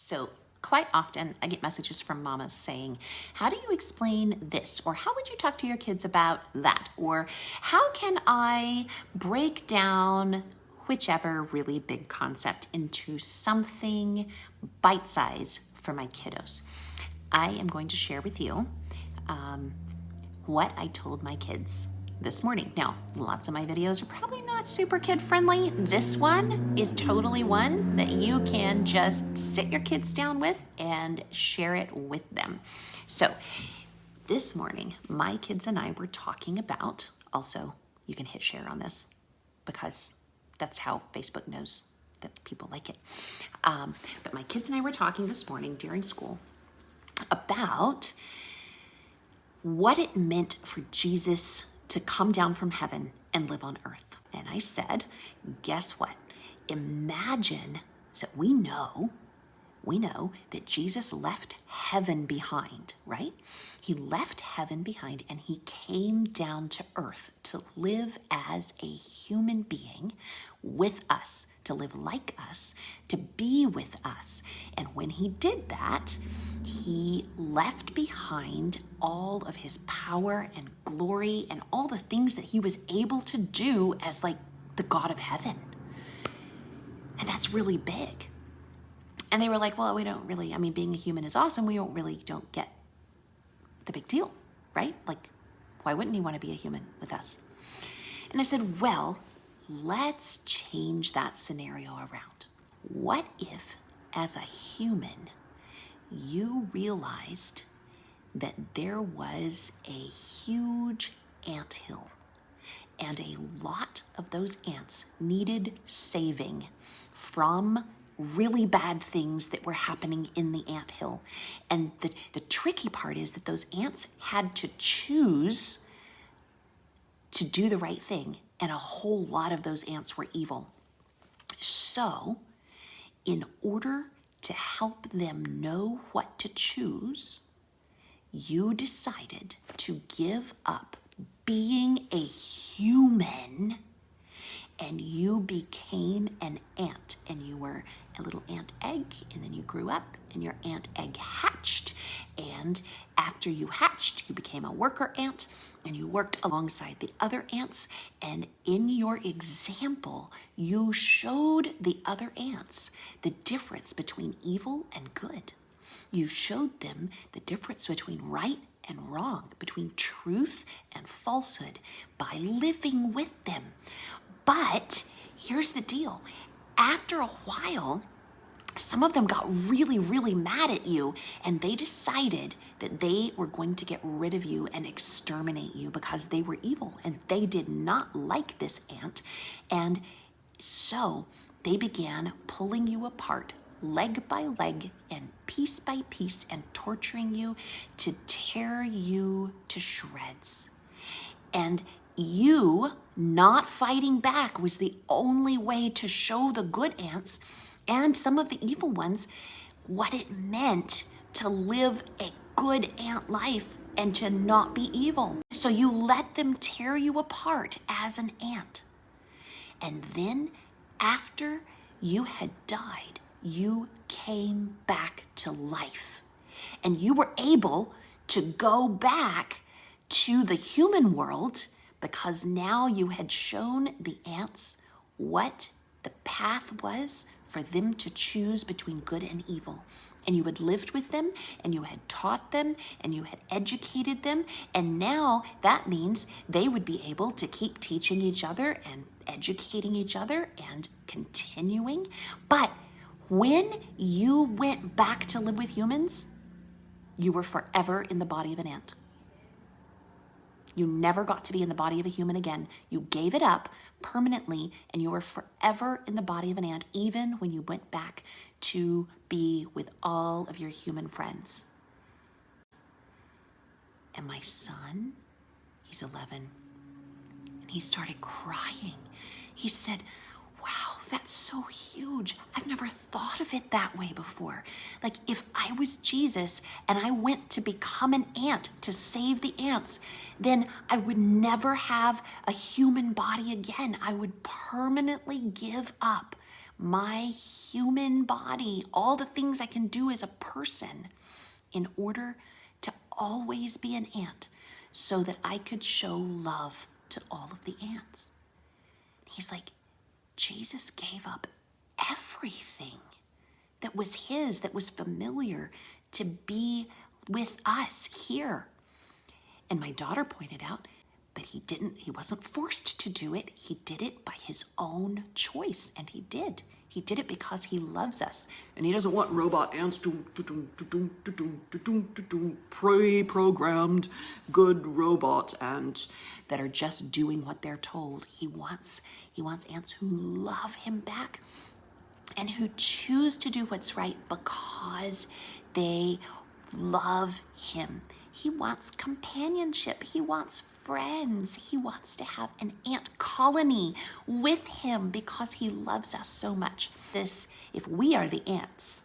So quite often I get messages from mamas saying, how do you explain this? Or how would you talk to your kids about that? Or how can I break down whichever really big concept into something bite-sized for my kiddos? I am going to share with you what I told my kids this morning. Now, lots of my videos are probably not super kid friendly. This one is totally one that you can just sit your kids down with and share it with them. So this morning, my kids and I were talking about, also you can hit share on this because that's how Facebook knows that people like it. But my kids and I were talking this morning during school about what it meant for Jesus to come down from heaven and live on earth. And I said, guess what? Imagine, so we know that Jesus left heaven behind, right? He left heaven behind and he came down to earth to live as a human being with us, to live like us, to be with us. And when he did that, he left behind all of his power and glory and all the things that he was able to do as like the God of heaven. And that's really big. And they were like, well, we don't really, being a human is awesome. We don't get the big deal, right? Like, why wouldn't he want to be a human with us? And I said, well, let's change that scenario around. What if, as a human, you realized that there was a huge anthill and a lot of those ants needed saving from really bad things that were happening in the anthill. And the tricky part is that those ants had to choose to do the right thing, and a whole lot of those ants were evil. So, in order to help them know what to choose, you decided to give up being a human and you became an ant, and you were a little ant egg, and then you grew up and your ant egg hatched, and after you hatched, you became a worker ant and you worked alongside the other ants, and in your example, you showed the other ants the difference between evil and good. You showed them the difference between right and wrong, between truth and falsehood by living with them. But here's the deal. After a while, some of them got really, really mad at you, and they decided that they were going to get rid of you and exterminate you because they were evil and they did not like this ant. And so they began pulling you apart leg by leg and piece by piece and torturing you to tear you to shreds. And you not fighting back was the only way to show the good ants and some of the evil ones what it meant to live a good ant life and to not be evil. So you let them tear you apart as an ant. And then after you had died, you came back to life. And you were able to go back to the human world because now you had shown the ants what the path was for them to choose between good and evil. And you had lived with them, and you had taught them, and you had educated them, and now that means they would be able to keep teaching each other and educating each other and continuing. But when you went back to live with humans, you were forever in the body of an ant. You never got to be in the body of a human again. You gave it up permanently, and you were forever in the body of an ant, even when you went back to be with all of your human friends. And my son, he's 11, and he started crying. He said, wow, that's so huge. I've never thought of it that way before. Like, if I was Jesus and I went to become an ant to save the ants, then I would never have a human body again. I would permanently give up my human body, all the things I can do as a person in order to always be an ant so that I could show love to all of the ants. He's like, Jesus gave up everything that was his, that was familiar, to be with us here. And my daughter pointed out, but he wasn't forced to do it. He did it by his own choice, and he did. He did it because he loves us. And he doesn't want robot ants pre-programmed good robot ant that are just doing what they're told. He wants ants who love him back and who choose to do what's right because they love him. He wants companionship. He wants friends. He wants to have an ant colony with him because he loves us so much. If we are the ants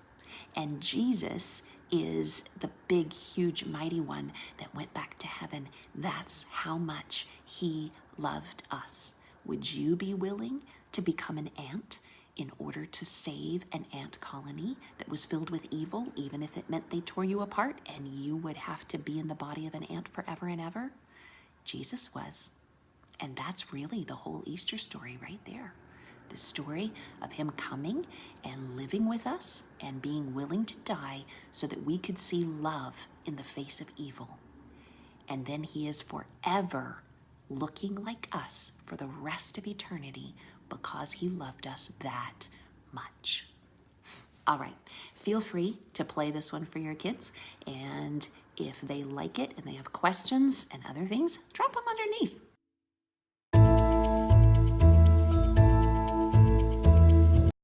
and Jesus is the big, huge, mighty one that went back to heaven, that's how much he loved us. Would you be willing to become an ant in order to save an ant colony that was filled with evil, even if it meant they tore you apart and you would have to be in the body of an ant forever and ever? Jesus was. And that's really the whole Easter story right there. The story of him coming and living with us and being willing to die so that we could see love in the face of evil. And then he is forever looking like us for the rest of eternity because he loved us that much. All right, feel free to play this one for your kids, and if they like it and they have questions and other things, drop them underneath.